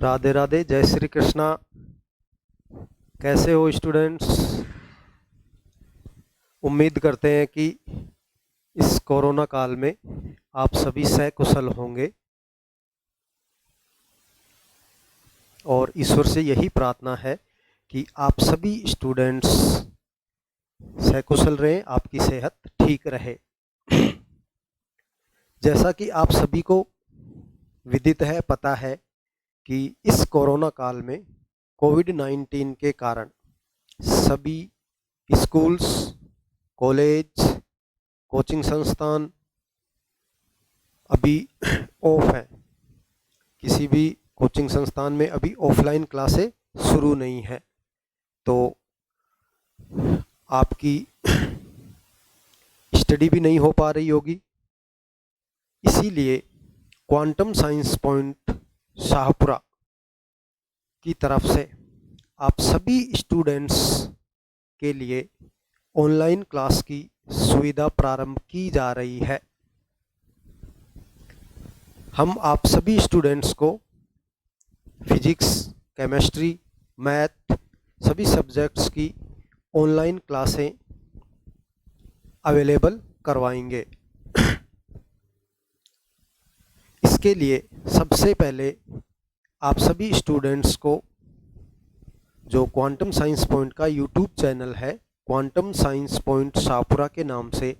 राधे राधे, जय श्री कृष्णा। कैसे हो स्टूडेंट्स? उम्मीद करते हैं कि इस कोरोना काल में आप सभी सकुशल होंगे और ईश्वर से यही प्रार्थना है कि आप सभी स्टूडेंट्स सकुशल रहें, आपकी सेहत ठीक रहे। जैसा कि आप सभी को विदित है, पता है कि इस कोरोना काल में कोविड-19 के कारण सभी स्कूल्स, कॉलेज, कोचिंग संस्थान अभी ऑफ हैं। किसी भी कोचिंग संस्थान में अभी ऑफलाइन क्लासें शुरू नहीं है, तो आपकी स्टडी भी नहीं हो पा रही होगी। इसीलिए क्वांटम साइंस पॉइंट शाहपुरा की तरफ से आप सभी स्टूडेंट्स के लिए ऑनलाइन क्लास की सुविधा प्रारंभ की जा रही है। हम आप सभी स्टूडेंट्स को फिजिक्स, केमिस्ट्री, मैथ सभी सब्जेक्ट्स की ऑनलाइन क्लासें अवेलेबल करवाएंगे। इसके लिए सबसे पहले आप सभी स्टूडेंट्स को जो क्वांटम साइंस पॉइंट का यूट्यूब चैनल है, क्वांटम साइंस पॉइंट शाहपुरा के नाम से,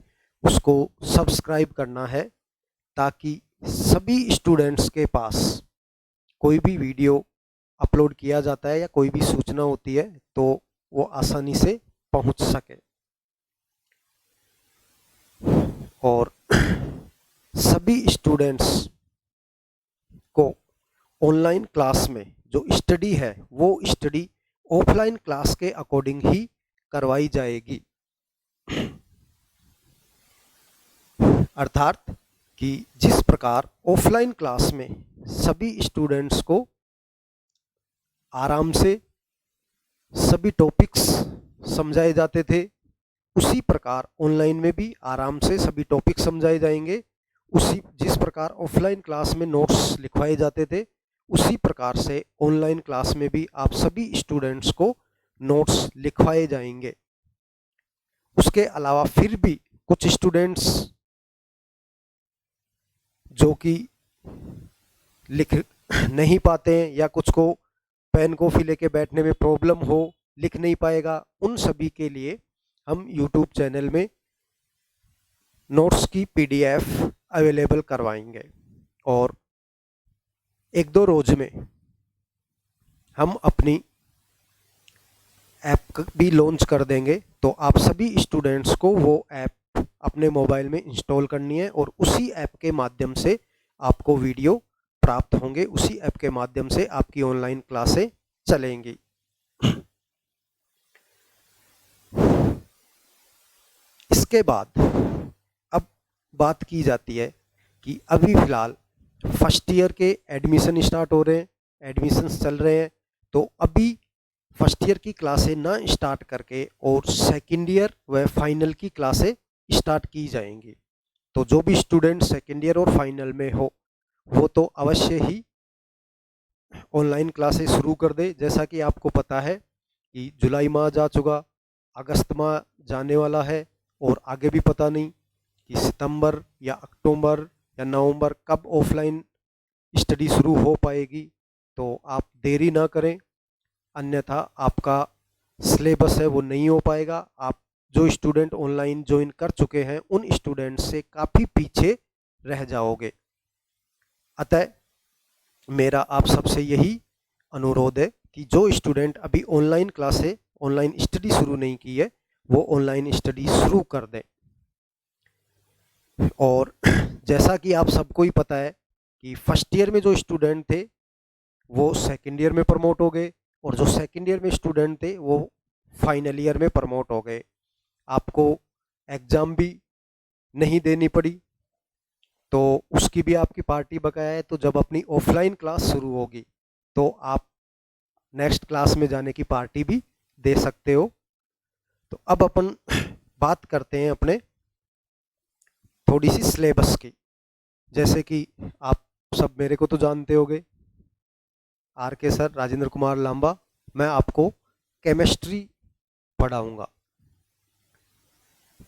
उसको सब्सक्राइब करना है, ताकि सभी स्टूडेंट्स के पास कोई भी वीडियो अपलोड किया जाता है या कोई भी सूचना होती है तो वो आसानी से पहुंच सके। और सभी स्टूडेंट्स को ऑनलाइन क्लास में जो स्टडी है वो स्टडी ऑफलाइन क्लास के अकॉर्डिंग ही करवाई जाएगी। अर्थात कि जिस प्रकार ऑफलाइन क्लास में सभी स्टूडेंट्स को आराम से सभी टॉपिक्स समझाए जाते थे, उसी प्रकार ऑनलाइन में भी आराम से सभी टॉपिक समझाए जाएंगे। उसी जिस प्रकार ऑफलाइन क्लास में नोट्स लिखवाए जाते थे, उसी प्रकार से ऑनलाइन क्लास में भी आप सभी स्टूडेंट्स को नोट्स लिखवाए जाएंगे। उसके अलावा फिर भी कुछ स्टूडेंट्स जो कि लिख नहीं पाते हैं या कुछ को पेन कॉपी लेके बैठने में प्रॉब्लम हो, लिख नहीं पाएगा, उन सभी के लिए हम यूट्यूब चैनल में नोट्स की पीडीएफ अवेलेबल करवाएंगे। और एक दो रोज में हम अपनी ऐप भी लॉन्च कर देंगे, तो आप सभी स्टूडेंट्स को वो ऐप अपने मोबाइल में इंस्टॉल करनी है और उसी ऐप के माध्यम से आपको वीडियो प्राप्त होंगे, उसी ऐप के माध्यम से आपकी ऑनलाइन क्लासें चलेंगी। इसके बाद अब बात की जाती है कि अभी फ़िलहाल फर्स्ट ईयर के एडमिशन स्टार्ट हो रहे हैं, एडमिशन्स चल रहे हैं, तो अभी फर्स्ट ईयर की क्लासें ना स्टार्ट करके और सेकेंड ईयर व फाइनल की क्लासें स्टार्ट की जाएंगी। तो जो भी स्टूडेंट सेकेंड ईयर और फाइनल में हो वो तो अवश्य ही ऑनलाइन क्लासेस शुरू कर दे। जैसा कि आपको पता है कि जुलाई माह जा चुका, अगस्त माह जाने वाला है और आगे भी पता नहीं कि सितंबर या अक्टूबर या नवंबर कब ऑफलाइन स्टडी शुरू हो पाएगी। तो आप देरी ना करें, अन्यथा आपका सिलेबस है वो नहीं हो पाएगा। आप जो स्टूडेंट ऑनलाइन ज्वाइन कर चुके हैं उन स्टूडेंट से काफ़ी पीछे रह जाओगे। अतः मेरा आप सबसे यही अनुरोध है कि जो स्टूडेंट अभी ऑनलाइन क्लासें, ऑनलाइन स्टडी शुरू नहीं की है, वो ऑनलाइन स्टडी शुरू कर दें। और जैसा कि आप सबको ही पता है कि फर्स्ट ईयर में जो स्टूडेंट थे वो सेकेंड ईयर में प्रमोट हो गए और जो सेकेंड ईयर में स्टूडेंट थे वो फाइनल ईयर में प्रमोट हो गए। आपको एग्ज़ाम भी नहीं देनी पड़ी, तो उसकी भी आपकी पार्टी बकाया है। तो जब अपनी ऑफलाइन क्लास शुरू होगी तो आप नेक्स्ट क्लास में जाने की पार्टी भी दे सकते हो। तो अब अपन बात करते हैं अपने थोड़ी सी सिलेबस की। जैसे कि आप सब मेरे को तो जानते होगे, आर के सर राजेंद्र कुमार लांबा। मैं आपको केमिस्ट्री पढ़ाऊंगा।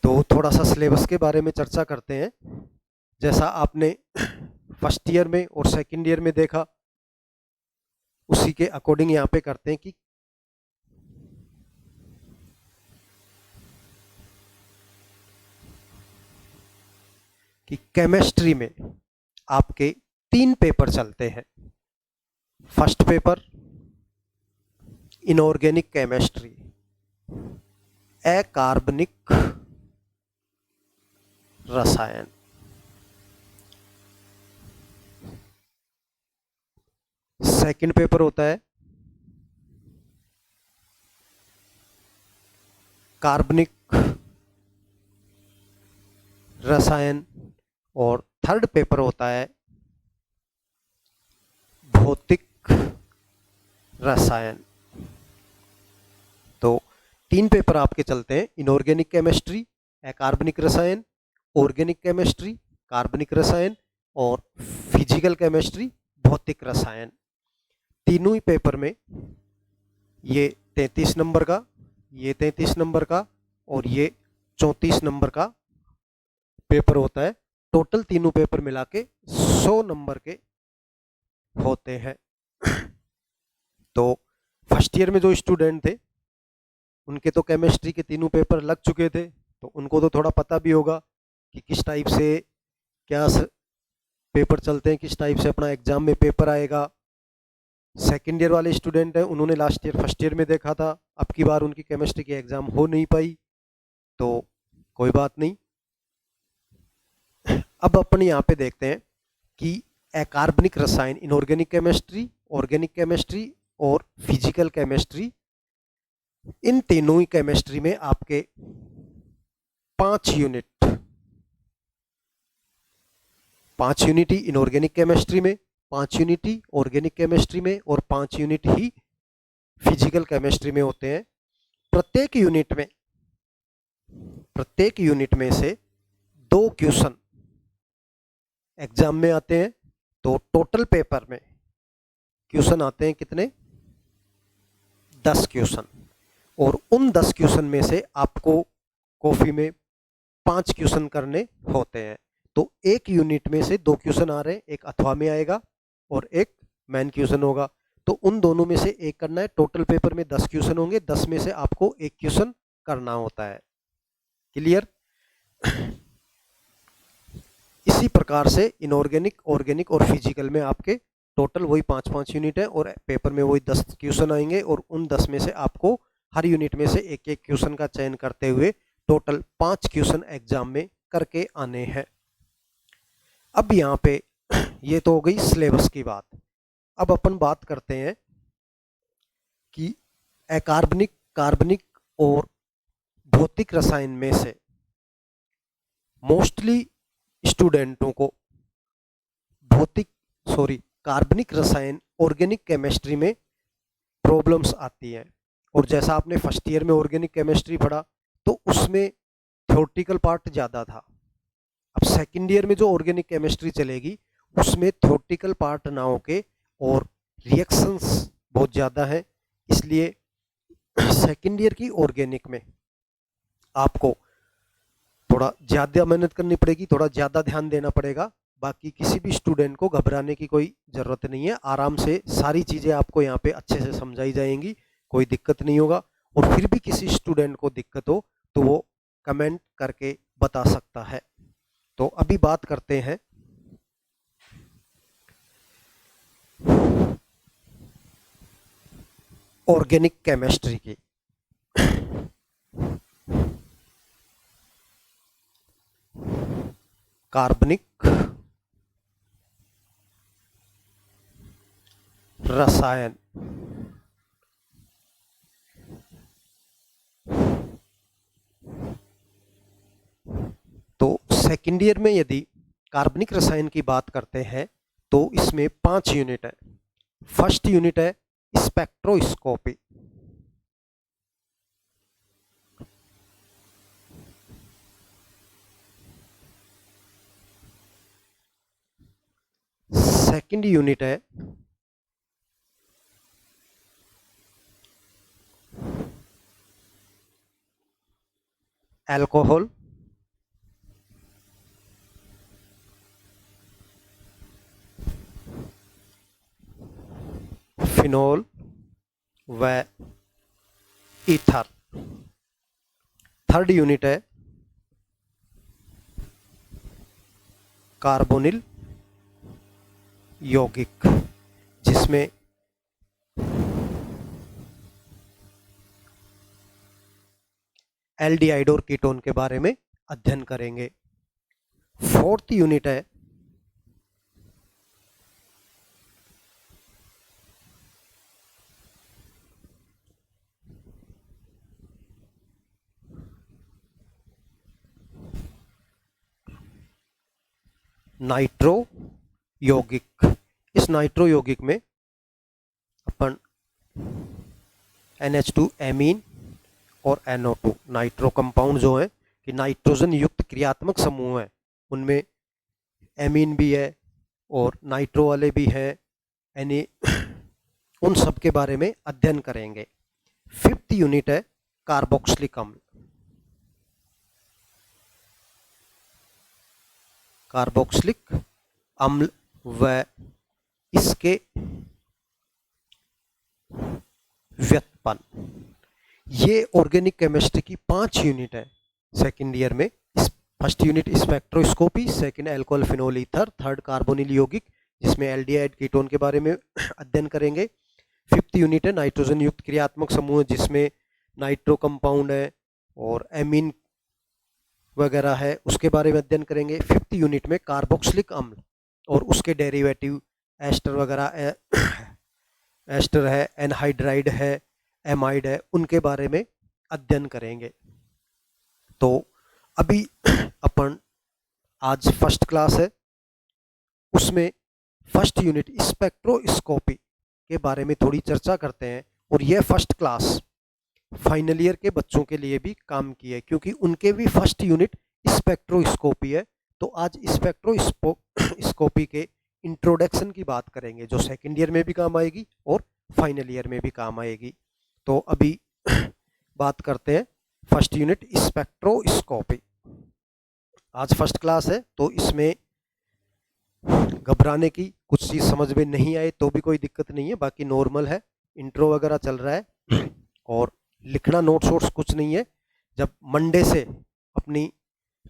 तो थोड़ा सा सिलेबस के बारे में चर्चा करते हैं। जैसा आपने फर्स्ट ईयर में और सेकंड ईयर में देखा, उसी के अकॉर्डिंग यहाँ पे करते हैं कि केमिस्ट्री में आपके 3 पेपर चलते हैं। फर्स्ट पेपर इनऑर्गेनिक केमिस्ट्री, अकार्बनिक रसायन। सेकंड पेपर होता है कार्बनिक रसायन, और थर्ड पेपर होता है भौतिक रसायन। तो 3 पेपर आपके चलते हैं, इनऑर्गेनिक केमिस्ट्री, अकार्बनिक रसायन, ऑर्गेनिक केमिस्ट्री, कार्बनिक रसायन, और फिजिकल केमिस्ट्री, भौतिक रसायन। तीनों ही पेपर में ये 33 नंबर का, ये 33 नंबर का और ये 34 नंबर का पेपर होता है। टोटल तीनों पेपर मिला के 100 नंबर के होते हैं। तो फर्स्ट ईयर में जो स्टूडेंट थे उनके तो केमिस्ट्री के तीनों पेपर लग चुके थे, तो उनको तो थोड़ा पता भी होगा कि किस टाइप से क्या पेपर चलते हैं, किस टाइप से अपना एग्जाम में पेपर आएगा। सेकेंड ईयर वाले स्टूडेंट हैं, उन्होंने लास्ट ईयर फर्स्ट ईयर में देखा था, अब की बार उनकी केमिस्ट्री की एग्जाम हो नहीं पाई, तो कोई बात नहीं। अब अपन यहाँ पे देखते हैं कि अकार्बनिक रसायन, इनऑर्गेनिक केमिस्ट्री, ऑर्गेनिक केमिस्ट्री और फिजिकल केमिस्ट्री, इन तीनों ही केमिस्ट्री में आपके 5 यूनिट, 5 यूनिट ही इनऑर्गेनिक केमिस्ट्री में, 5 यूनिट ही ऑर्गेनिक केमिस्ट्री में और 5 यूनिट ही फिजिकल केमिस्ट्री में होते हैं। प्रत्येक यूनिट में से 2 क्वेश्चन एग्जाम में आते हैं। तो टोटल पेपर में क्वेश्चन आते हैं कितने? 10 क्वेश्चन। और उन 10 क्वेश्चन में से आपको कॉपी में 5 क्वेश्चन करने होते हैं। तो एक यूनिट में से 2 क्वेश्चन आ रहे हैं, एक अथवा में आएगा और एक मेन क्वेश्चन होगा। तो उन दोनों में से एक करना है। टोटल पेपर में 10 क्वेश्चन होंगे, 10 में से आपको एक क्वेश्चन करना होता है। क्लियर? इसी प्रकार से इनऑर्गेनिक, ऑर्गेनिक और फिजिकल में आपके टोटल वही 5-5 यूनिट है और पेपर में वही 10 क्वेश्चन आएंगे, और उन 10 में से आपको हर यूनिट में से एक एक क्वेश्चन का चयन करते हुए टोटल 5 क्वेश्चन एग्जाम में करके आने हैं। अब यहाँ पे ये तो हो गई सिलेबस की बात। अब अपन बात करते हैं कि अकार्बनिक, कार्बनिक और भौतिक रसायन में से मोस्टली स्टूडेंटों को कार्बनिक रसायन, ऑर्गेनिक केमिस्ट्री में प्रॉब्लम्स आती हैं। और जैसा आपने फर्स्ट ईयर में ऑर्गेनिक केमिस्ट्री पढ़ा तो उसमें थ्योरेटिकल पार्ट ज़्यादा था। अब सेकंड ईयर में जो ऑर्गेनिक केमिस्ट्री चलेगी उसमें थ्योरेटिकल पार्ट ना होके और रिएक्शंस बहुत ज़्यादा है, इसलिए सेकंड ईयर की ऑर्गेनिक में आपको थोड़ा ज़्यादा मेहनत करनी पड़ेगी, थोड़ा ज़्यादा ध्यान देना पड़ेगा। बाकी किसी भी स्टूडेंट को घबराने की कोई ज़रूरत नहीं है, आराम से सारी चीज़ें आपको यहाँ पे अच्छे से समझाई जाएंगी, कोई दिक्कत नहीं होगा। और फिर भी किसी स्टूडेंट को दिक्कत हो तो वो कमेंट करके बता सकता है। तो अभी बात करते हैं ऑर्गेनिक केमिस्ट्री की। कार्बनिक रसायन, तो सेकेंड ईयर में यदि कार्बनिक रसायन की बात करते हैं तो इसमें 5 यूनिट है। फर्स्ट यूनिट है स्पेक्ट्रोस्कोपी। सेकेंड यूनिट है अल्कोहल, फिनोल व ईथर। थर्ड यूनिट है कार्बोनिल यौगिक, जिसमें एल्डिहाइड और कीटोन के बारे में अध्ययन करेंगे। फोर्थ यूनिट है नाइट्रो यौगिक। इस नाइट्रो यौगिक में अपन NH2 एमीन और NO2 नाइट्रो कंपाउंड जो है कि नाइट्रोजन युक्त क्रियात्मक समूह है, उनमें एमीन भी है और नाइट्रो वाले भी हैं, यानी उन सब के बारे में अध्ययन करेंगे। फिफ्थ यूनिट है कार्बोक्सिलिक अम्ल। कार्बोक्सिलिक अम्ल व इसके व्युत्पन्न। ये ऑर्गेनिक केमिस्ट्री की 5 यूनिट है सेकेंड ईयर में। First unit spectroscopy, second alcohol phenol ether, third carbonyl यौगिक जिसमें एल्डिहाइड कीटोन के बारे में अध्ययन करेंगे। फिफ्थ यूनिट है नाइट्रोजन युक्त क्रियात्मक समूह, जिसमें नाइट्रो कंपाउंड है और एमीन वगैरह है, उसके बारे में अध्ययन करेंगे। फिफ्थ यूनिट में कार्बोक्सिलिक अम्ल और उसके डेरिवेटिव एस्टर वगैरह, एस्टर है, एनहाइड्राइड है, एमाइड है, उनके बारे में अध्ययन करेंगे। तो अभी अपन आज फर्स्ट क्लास है, उसमें फर्स्ट यूनिट स्पेक्ट्रोस्कोपी के बारे में थोड़ी चर्चा करते हैं। और यह फर्स्ट क्लास फाइनल ईयर के बच्चों के लिए भी काम की है, क्योंकि उनके भी फर्स्ट यूनिट स्पेक्ट्रोस्कोपी है। तो आज स्पेक्ट्रोस्कोपी के इंट्रोडक्शन की बात करेंगे, जो सेकेंड ईयर में भी काम आएगी और फाइनल ईयर में भी काम आएगी। तो अभी बात करते हैं फर्स्ट यूनिट स्पेक्ट्रोस्कोपी। आज फर्स्ट क्लास है, तो इसमें घबराने की कुछ चीज़ समझ में नहीं आए तो भी कोई दिक्कत नहीं है, बाकी नॉर्मल है, इंट्रो वगैरह चल रहा है और लिखना नोट्स वोट्स कुछ नहीं है। जब मंडे से अपनी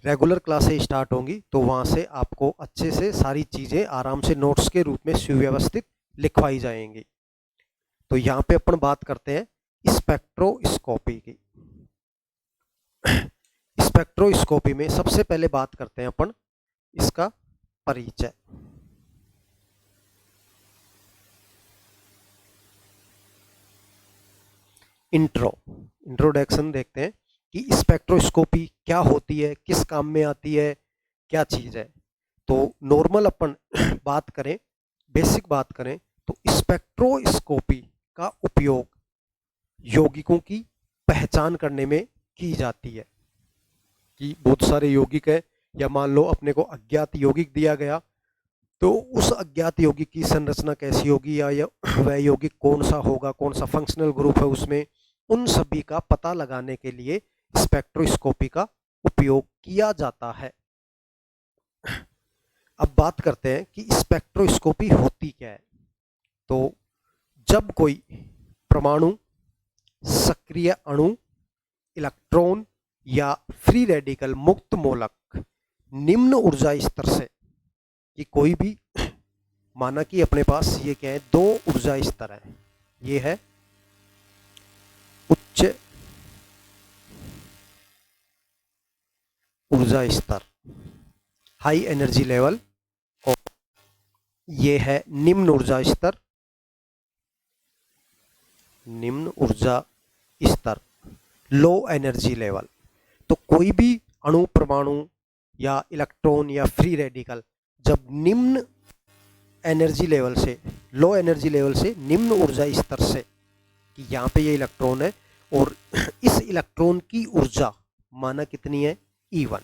रेगुलर क्लासें स्टार्ट होंगी तो वहाँ से आपको अच्छे से सारी चीज़ें आराम से नोट्स के रूप में सुव्यवस्थित लिखवाई जाएंगी। तो यहाँ पे अपन बात करते हैं स्पेक्ट्रोस्कोपी की। स्पेक्ट्रोस्कोपी में सबसे पहले बात करते हैं अपन इसका परिचय। इंट्रोडक्शन देखते हैं कि स्पेक्ट्रोस्कोपी क्या होती है, किस काम में आती है, क्या चीज़ है। तो नॉर्मल अपन बात करें, बेसिक बात करें, तो स्पेक्ट्रोस्कोपी का उपयोग यौगिकों की पहचान करने में की जाती है कि बहुत सारे यौगिक है, या मान लो अपने को अज्ञात यौगिक दिया गया, तो उस अज्ञात यौगिक की संरचना कैसी होगी, या वह यौगिक कौन सा होगा, कौन सा फंक्शनल ग्रुप है उसमें, उन सभी का पता लगाने के लिए स्पेक्ट्रोस्कोपी का उपयोग किया जाता है। अब बात करते हैं कि स्पेक्ट्रोस्कोपी होती क्या है। तो जब कोई परमाणु, सक्रिय अणु, इलेक्ट्रॉन या फ्री रेडिकल मुक्त मूलक निम्न ऊर्जा स्तर से, कि कोई भी माना कि अपने पास ये क्या है, 2 ऊर्जा स्तर है। ये है उच्च ऊर्जा स्तर, हाई एनर्जी लेवल, और ये है निम्न ऊर्जा स्तर, निम्न ऊर्जा स्तर, लो एनर्जी लेवल। तो कोई भी अणु, परमाणु या इलेक्ट्रॉन या फ्री रेडिकल जब निम्न एनर्जी लेवल से, लो एनर्जी लेवल से निम्न ऊर्जा स्तर से, कि यहाँ पे ये इलेक्ट्रॉन है और इस इलेक्ट्रॉन की ऊर्जा माना कितनी है, E1।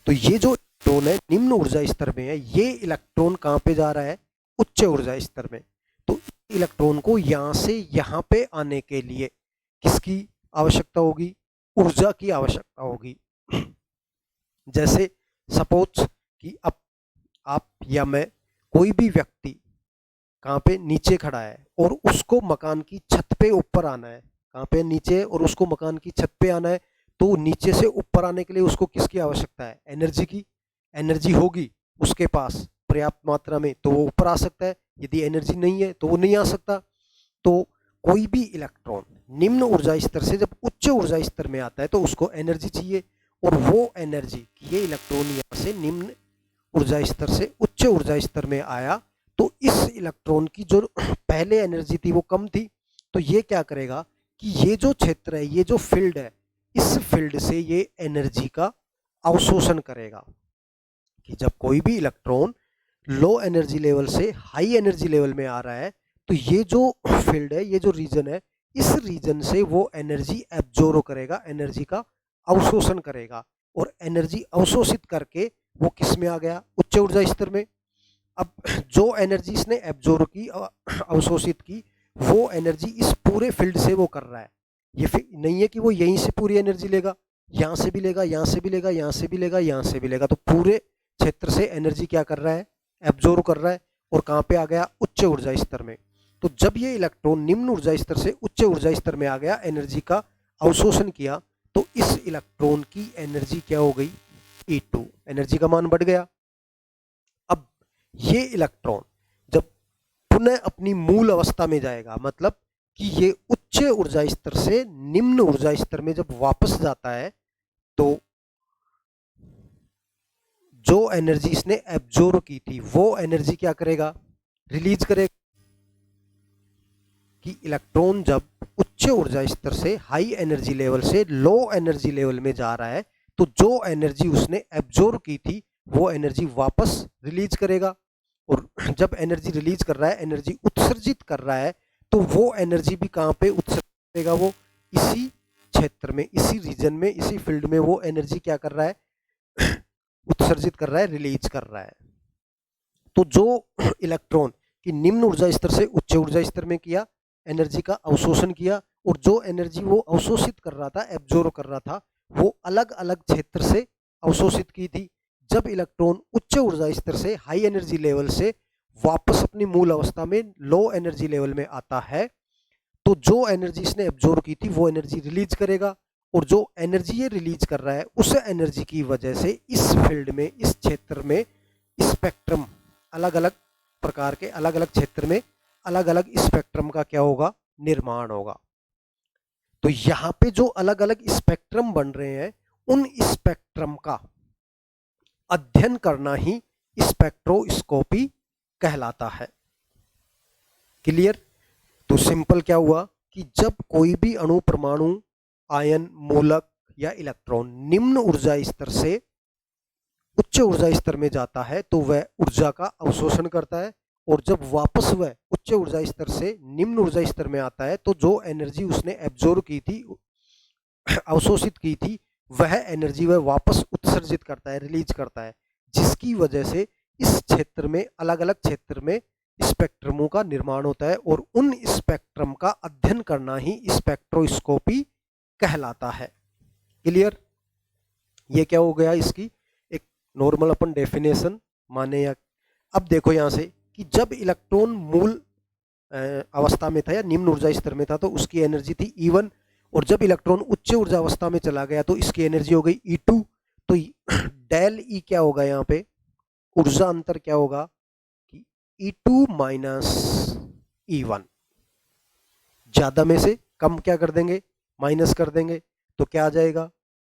तो ये जो इलेक्ट्रॉन है निम्न ऊर्जा स्तर में है, ये इलेक्ट्रॉन कहाँ पे जा रहा है, उच्च ऊर्जा स्तर में। तो इलेक्ट्रॉन को यहाँ से यहाँ पे आने के लिए किसकी आवश्यकता होगी, ऊर्जा की आवश्यकता होगी। जैसे सपोज कि अब आप या मैं, कोई भी व्यक्ति कहाँ पे नीचे खड़ा है और उसको मकान की छत पे ऊपर आना है, कहाँ पे नीचे, और उसको मकान की छत पे आना है, तो नीचे से ऊपर आने के लिए उसको किसकी आवश्यकता है? एनर्जी की। एनर्जी होगी उसके पास पर्याप्त मात्रा में तो वो ऊपर आ सकता है, यदि एनर्जी नहीं है तो वो नहीं आ सकता। तो कोई भी इलेक्ट्रॉन निम्न ऊर्जा स्तर से जब उच्च ऊर्जा स्तर में आता है तो उसको एनर्जी चाहिए, और वो एनर्जी, ये इलेक्ट्रॉन यहाँ से निम्न ऊर्जा स्तर से उच्च ऊर्जा स्तर में आया, तो इस इलेक्ट्रॉन की जो पहले एनर्जी थी वो कम थी, तो ये क्या करेगा कि ये जो क्षेत्र है, ये जो फील्ड है, इस फील्ड से ये एनर्जी का अवशोषण करेगा। कि जब कोई भी इलेक्ट्रॉन लो एनर्जी लेवल से हाई एनर्जी लेवल में आ रहा है, तो ये जो फील्ड है, ये जो रीजन है, इस रीजन से वो एनर्जी एब्जॉर्ब करेगा, एनर्जी का अवशोषण करेगा, और एनर्जी अवशोषित करके वो किस में आ गया? उच्च ऊर्जा स्तर में। अब जो एनर्जी इसने एब्जॉर्ब की, अवशोषित की, वो एनर्जी इस पूरे फील्ड से वो कर रहा है। ये नहीं है कि वो यहीं से पूरी एनर्जी लेगा, यहाँ से भी लेगा, यहाँ से भी लेगा, यहाँ से भी लेगा, यहाँ से भी लेगा, तो पूरे क्षेत्र से एनर्जी क्या कर रहा है? एब्जॉर्ब कर रहा है, और कहाँ पे आ गया? उच्च ऊर्जा स्तर में। तो जब ये इलेक्ट्रॉन निम्न ऊर्जा स्तर से उच्च ऊर्जा स्तर में आ गया, एनर्जी का अवशोषण किया, तो इस इलेक्ट्रॉन की एनर्जी क्या हो गई? E2, एनर्जी का मान बढ़ गया। अब ये इलेक्ट्रॉन जब पुनः अपनी मूल अवस्था में जाएगा, मतलब कि ये उच्च ऊर्जा स्तर से निम्न ऊर्जा स्तर में जब वापस जाता है, तो जो एनर्जी इसने एब्जॉर्ब की थी वो एनर्जी क्या करेगा? रिलीज करेगा। कि इलेक्ट्रॉन जब उच्च ऊर्जा स्तर से हाई एनर्जी लेवल से लो एनर्जी लेवल में जा रहा है, तो जो एनर्जी उसने एब्जॉर्ब की थी वो एनर्जी वापस रिलीज करेगा, और जब एनर्जी रिलीज कर रहा है, एनर्जी उत्सर्जित कर रहा है, तो वो एनर्जी भी कहाँ पे उत्सर्जित करेगा? वो इसी क्षेत्र में, इसी रीजन में, इसी फील्ड में वो एनर्जी क्या कर रहा है? उत्सर्जित कर रहा है, रिलीज कर रहा है। तो जो इलेक्ट्रॉन की निम्न ऊर्जा स्तर से उच्च ऊर्जा स्तर में किया, एनर्जी का अवशोषण किया, और जो एनर्जी वो अवशोषित कर रहा था, एब्जॉर्ब कर रहा था, वो अलग अलग क्षेत्र से अवशोषित की थी। जब इलेक्ट्रॉन उच्च ऊर्जा स्तर से हाई एनर्जी लेवल से वापस अपनी मूल अवस्था में लो एनर्जी लेवल में आता है, तो जो एनर्जी इसने एब्जॉर्ब की थी वो एनर्जी रिलीज करेगा, और जो एनर्जी ये रिलीज कर रहा है, उस एनर्जी की वजह से इस फील्ड में, इस क्षेत्र में स्पेक्ट्रम, अलग अलग प्रकार के अलग अलग क्षेत्र में अलग अलग स्पेक्ट्रम का क्या होगा? निर्माण होगा। तो यहाँ पे जो अलग अलग स्पेक्ट्रम बन रहे हैं, उन स्पेक्ट्रम का अध्ययन करना ही स्पेक्ट्रोस्कोपी कहलाता है। क्लियर? तो सिंपल क्या हुआ कि जब कोई भी अणु, परमाणु, आयन, मूलक या इलेक्ट्रॉन निम्न ऊर्जा स्तर से उच्च ऊर्जा स्तर में जाता है, तो वह ऊर्जा का अवशोषण करता है, और जब वापस वह उच्च ऊर्जा स्तर से निम्न ऊर्जा स्तर में आता है, तो जो एनर्जी उसने एब्जॉर्ब की थी, अवशोषित की थी, वह एनर्जी वह वापस उत्सर्जित करता है, रिलीज करता है, जिसकी वजह से इस क्षेत्र में, अलग अलग क्षेत्र में स्पेक्ट्रमों का निर्माण होता है, और उन स्पेक्ट्रम का अध्ययन करना ही स्पेक्ट्रोस्कोपी कहलाता है। क्लियर? ये क्या हो गया? इसकी एक नॉर्मल अपन डेफिनेशन माने। या अब देखो यहाँ से कि जब इलेक्ट्रॉन मूल अवस्था में था या निम्न ऊर्जा स्तर में था, तो उसकी एनर्जी थी E1, और जब इलेक्ट्रॉन उच्च ऊर्जा अवस्था में चला गया तो इसकी एनर्जी हो गई E2। तो डेल E क्या होगा? यहाँ पे ऊर्जा अंतर क्या होगा कि E2 माइनस E1। ज्यादा में से कम क्या कर देंगे? माइनस कर देंगे, तो क्या आ जाएगा?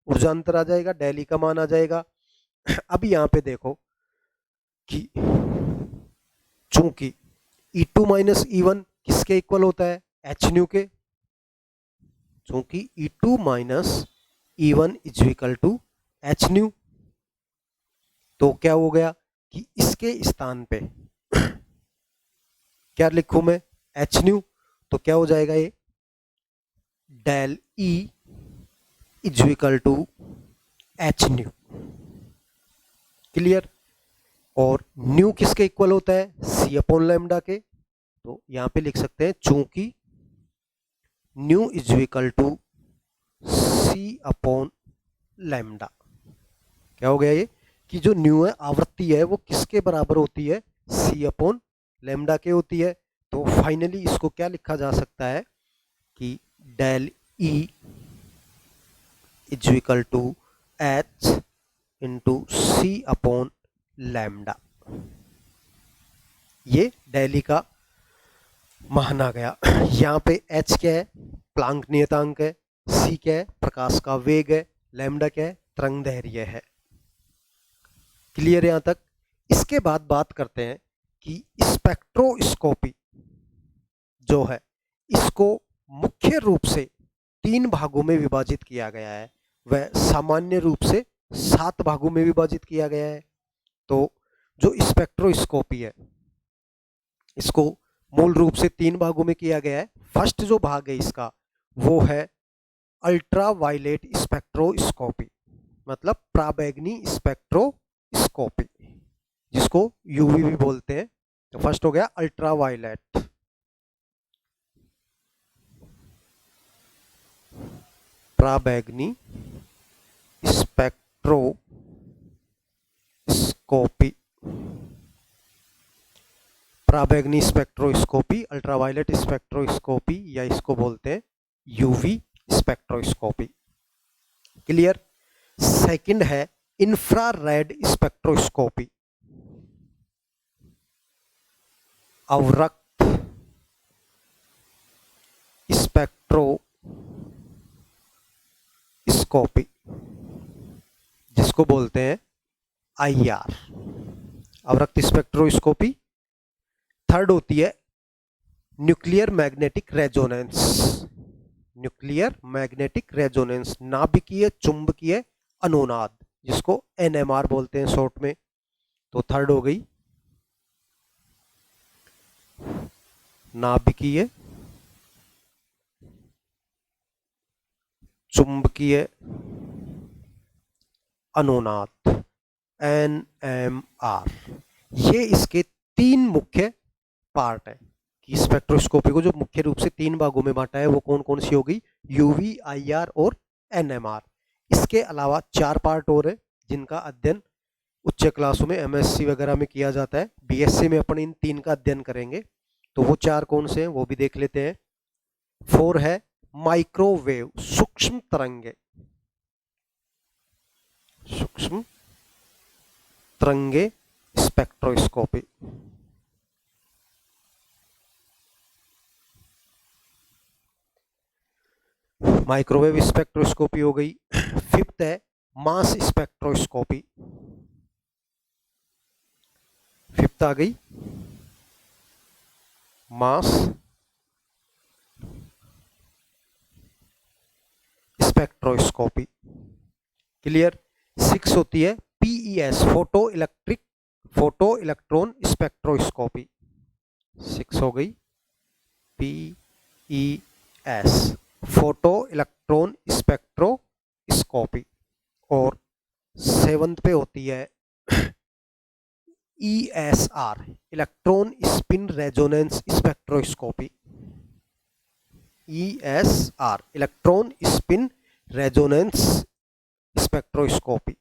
ऊर्जा अंतर आ जाएगा, डेल E का मान आ जाएगा। अब यहाँ पे देखो कि चूंकि E2 माइनस E1 किसके इक्वल होता है? एच न्यू के। चूंकि E2 minus E1 is equal to H nu, तो क्या हो गया कि इसके स्थान पे क्या लिखूं मैं? H nu. तो क्या हो जाएगा? ये del E is equal to H nu. Clear? और न्यू किसके इक्वल होता है? सी अपॉन लैम्डा के। तो यहां पे लिख सकते हैं चूंकि nu is equal to C C upon lambda. क्या हो गया ये कि जो न्यू है आवृत्ति है वो किसके बराबर होती है, सी अपॉन लैम्डा के होती है। तो फाइनली इसको क्या लिखा जा सकता है कि del E is equal to H into C upon lambda. ये डेल ई का मान आ गया। यहाँ पे एच क्या है, प्लांक नियतांक है, सी क्या है, प्रकाश का वेग है, लैम्डा क्या है, तरंग दैर्घ्य है। क्लियर यहां तक। इसके बाद बात करते हैं कि स्पेक्ट्रोस्कोपी जो है इसको मुख्य रूप से 3 भागों में विभाजित किया गया है, वह सामान्य रूप से 7 भागों में विभाजित किया गया है। तो जो स्पेक्ट्रोस्कोपी है इसको मूल रूप से 3 भागों में किया गया है। फर्स्ट जो भाग है इसका वो है अल्ट्रावायलेट स्पेक्ट्रोस्कोपी, मतलब पराबैंगनी स्पेक्ट्रोस्कोपी, जिसको यूवी भी बोलते हैं। तो फर्स्ट हो गया अल्ट्रावायलेट। पराबैंगनी स्पेक्ट्रोस्कोपी, पराबैंगनी स्पेक्ट्रोस्कोपी, अल्ट्रावायलेट स्पेक्ट्रोस्कोपी, या इसको बोलते हैं यूवी स्पेक्ट्रोस्कोपी। क्लियर। सेकंड है इंफ्रारेड स्पेक्ट्रोस्कोपी, अवरक्त स्पेक्ट्रोस्कोपी, जिसको बोलते हैं आईआर, अवरक्त स्पेक्ट्रोस्कोपी। थर्ड होती है nuclear magnetic resonance, nuclear magnetic resonance, नाभिकीय चुंबकीय अनुनाद, जिसको एनएमआर बोलते हैं शॉर्ट में। तो थर्ड हो गई नाभिकीय चुंबकीय अनुनाद, एनएमआर। ये इसके 3 मुख्य पार्ट है कि स्पेक्ट्रोस्कोपी को जो मुख्य रूप से 3 भागों में बांटा है वो कौन कौन सी होगी, यूवी, आईआर और एनएमआर। इसके अलावा 4 पार्ट और है जिनका अध्ययन उच्च क्लासों में एमएससी वगैरह में किया जाता है। बीएससी में अपन इन 3 का अध्ययन करेंगे। तो वो 4 कौन से हैं वो भी देख लेते हैं। 4 है माइक्रोवेव, सूक्ष्म तरंगे, सूक्ष्म तरंगे स्पेक्ट्रोस्कोपी। माइक्रोवेव स्पेक्ट्रोस्कोपी हो गई। फिफ्थ है मास स्पेक्ट्रोस्कोपी, फिफ्थ आ गई मास स्पेक्ट्रोस्कोपी। क्लियर। 6 होती है पीईएस, फोटो इलेक्ट्रॉन स्पेक्ट्रोस्कोपी, 6 हो गई पीईएस, फोटो इलेक्ट्रॉन स्पेक्ट्रोस्कोपी। और 7th पे होती है ESR, electron spin resonance spectroscopy, ESR, electron spin resonance spectroscopy.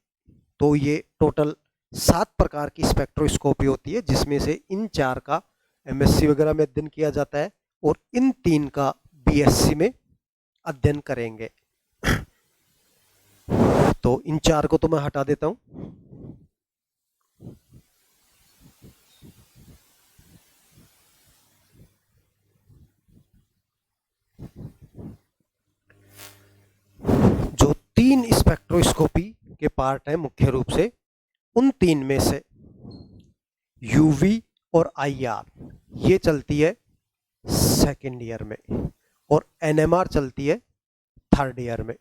तो ये टोटल 7 प्रकार की स्पेक्ट्रोस्कोपी होती है, जिसमें से इन 4 का एमएससी वगैरह में अध्ययन किया जाता है और इन 3 का बीएससी में अध्ययन करेंगे। तो इन 4 को तो मैं हटा देता हूं। जो 3 स्पेक्ट्रोस्कोपी के पार्ट है मुख्य रूप से, उन 3 में से यूवी और आईआर ये चलती है 2nd ईयर में और एनएमआर चलती है 3rd ईयर में।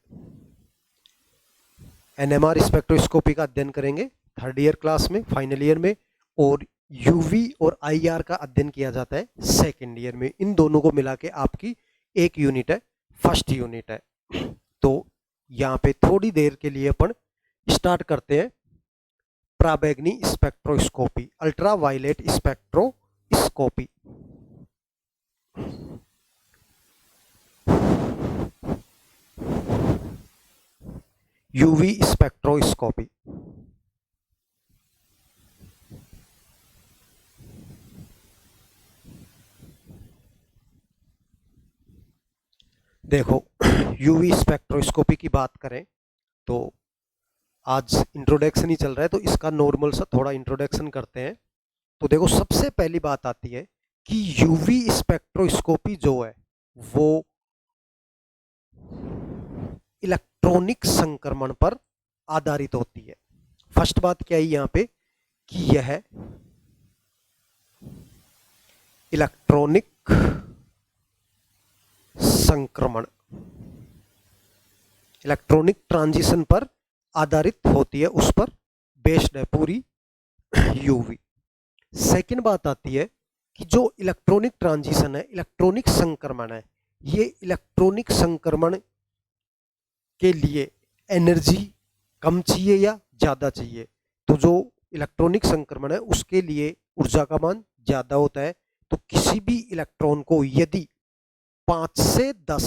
एनएमआर स्पेक्ट्रोस्कोपी का अध्ययन करेंगे 3rd ईयर क्लास में, फाइनल ईयर में, और यूवी और आईआर का अध्ययन किया जाता है 2nd ईयर में। इन दोनों को मिला के आपकी एक यूनिट है, फर्स्ट यूनिट है। तो यहाँ पे थोड़ी देर के लिए अपन स्टार्ट करते हैं पराबैंगनी spectroscopy, ultraviolet spectroscopy. UV spectroscopy. देखो, यूवी स्पेक्ट्रोस्कोपी की बात करें तो आज इंट्रोडक्शन ही चल रहा है, तो इसका नॉर्मल सा थोड़ा इंट्रोडक्शन करते हैं। तो देखो, सबसे पहली बात आती है कि यूवी स्पेक्ट्रोस्कोपी जो है वो इलेक्ट्रॉनिक संक्रमण पर आधारित होती है। फर्स्ट बात क्या है यहाँ पे कि यह इलेक्ट्रॉनिक संक्रमण, इलेक्ट्रॉनिक ट्रांजिशन पर आधारित होती है, उस पर बेस्ड है पूरी यूवी। सेकंड बात आती है कि जो इलेक्ट्रॉनिक ट्रांजिशन है, इलेक्ट्रॉनिक संक्रमण है, ये इलेक्ट्रॉनिक संक्रमण के लिए एनर्जी कम चाहिए या ज़्यादा चाहिए। तो जो इलेक्ट्रॉनिक संक्रमण है उसके लिए ऊर्जा का मान ज़्यादा होता है। तो किसी भी इलेक्ट्रॉन को यदि 5 से 10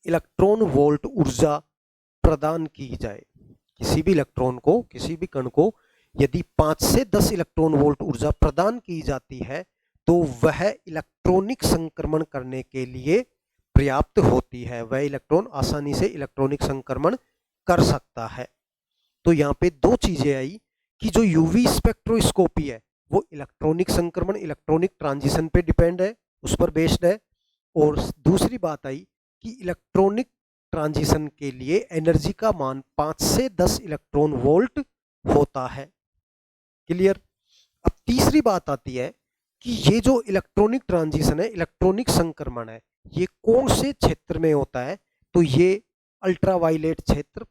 इलेक्ट्रॉन वोल्ट ऊर्जा प्रदान की जाए, किसी भी इलेक्ट्रॉन को, किसी भी कण को यदि 5 से 10 इलेक्ट्रॉन वोल्ट ऊर्जा प्रदान की जाती है तो वह इलेक्ट्रॉनिक संक्रमण करने के लिए पर्याप्त होती है। वह इलेक्ट्रॉन आसानी से इलेक्ट्रॉनिक संक्रमण कर सकता है। तो यहाँ पे दो चीजें आई कि जो यूवी स्पेक्ट्रोस्कोपी है वो इलेक्ट्रॉनिक संक्रमण, इलेक्ट्रॉनिक ट्रांजिशन पे डिपेंड है, उस पर बेस्ड है। और दूसरी बात आई कि इलेक्ट्रॉनिक ट्रांजिशन के लिए एनर्जी का मान 5 से 10 इलेक्ट्रॉन वोल्ट होता है। क्लियर। अब तीसरी बात आती है कि ये जो इलेक्ट्रॉनिक ट्रांजिशन है, इलेक्ट्रॉनिक संक्रमण है, ये कौन से क्षेत्र में होता है। तो ये अल्ट्रावायलेट क्षेत्र,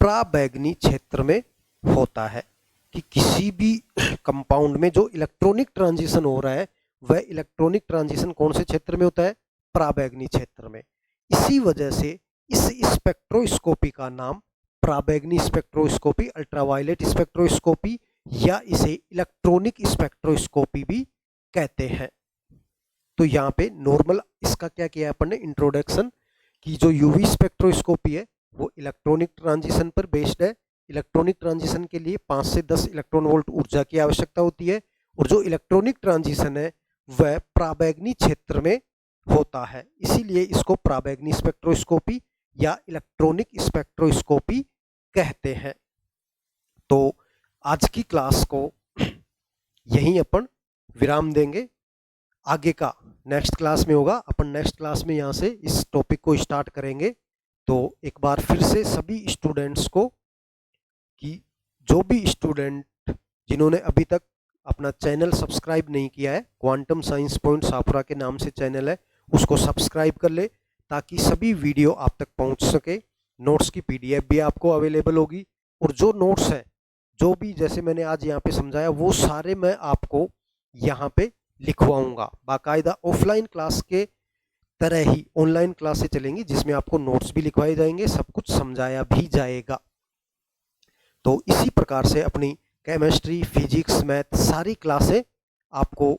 पराबैंगनी क्षेत्र में होता है। कि किसी भी कंपाउंड में जो इलेक्ट्रॉनिक ट्रांजिशन हो रहा है वह इलेक्ट्रॉनिक ट्रांजिशन कौन से क्षेत्र में होता है, पराबैंगनी क्षेत्र में। इसी वजह से इस स्पेक्ट्रोस्कोपी का नाम पराबैंगनी स्पेक्ट्रोस्कोपी, अल्ट्रावायलेट स्पेक्ट्रोस्कोपी या इसे इलेक्ट्रॉनिक स्पेक्ट्रोस्कोपी भी कहते हैं। तो यहाँ पे नॉर्मल इसका क्या किया है अपन ने, इंट्रोडक्शन, कि जो यूवी स्पेक्ट्रोस्कोपी है वो इलेक्ट्रॉनिक ट्रांजिशन पर बेस्ड है। इलेक्ट्रॉनिक ट्रांजिशन के लिए 5 से 10 इलेक्ट्रॉन वोल्ट ऊर्जा की आवश्यकता होती है और जो इलेक्ट्रॉनिक ट्रांजिशन है वह पराबैंगनी क्षेत्र में होता है, इसीलिए इसको पराबैंगनी स्पेक्ट्रोस्कोपी या इलेक्ट्रॉनिक स्पेक्ट्रोस्कोपी कहते हैं। तो आज की क्लास को यहीं अपन विराम देंगे। आगे का नेक्स्ट क्लास में होगा, अपन नेक्स्ट क्लास में यहाँ से इस टॉपिक को स्टार्ट करेंगे। तो एक बार फिर से सभी स्टूडेंट्स को, कि जो भी स्टूडेंट जिन्होंने अभी तक अपना चैनल सब्सक्राइब नहीं किया है, क्वांटम साइंस पॉइंट शाहपुरा के नाम से चैनल है, उसको सब्सक्राइब कर ले ताकि सभी वीडियो आप तक पहुंच सके। नोट्स की पीडीएफ भी आपको अवेलेबल होगी और जो नोट्स है, जो भी जैसे मैंने आज यहाँ पे समझाया वो सारे मैं आपको यहाँ पे लिखवाऊंगा। बाकायदा ऑफलाइन क्लास के तरह ही ऑनलाइन क्लासें चलेंगी जिसमें आपको नोट्स भी लिखवाए जाएंगे, सब कुछ समझाया भी जाएगा। तो इसी प्रकार से अपनी केमिस्ट्री, फिजिक्स, मैथ सारी क्लासें आपको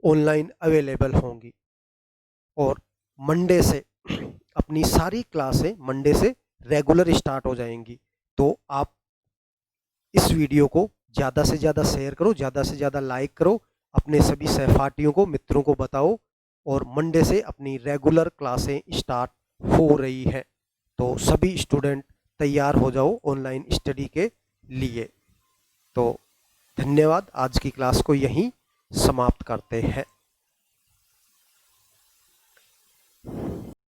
ऑनलाइन अवेलेबल होंगी और मंडे से अपनी सारी क्लासें मंडे से रेगुलर स्टार्ट हो जाएंगी। तो आप इस वीडियो को ज़्यादा से ज़्यादा शेयर करो, ज़्यादा से ज़्यादा लाइक करो, अपने सभी सहपाठियों को, मित्रों को बताओ। और मंडे से अपनी रेगुलर क्लासें स्टार्ट हो रही है, तो सभी स्टूडेंट तैयार हो जाओ ऑनलाइन स्टडी के लिए। तो धन्यवाद, आज की क्लास को यहीं समाप्त करते हैं।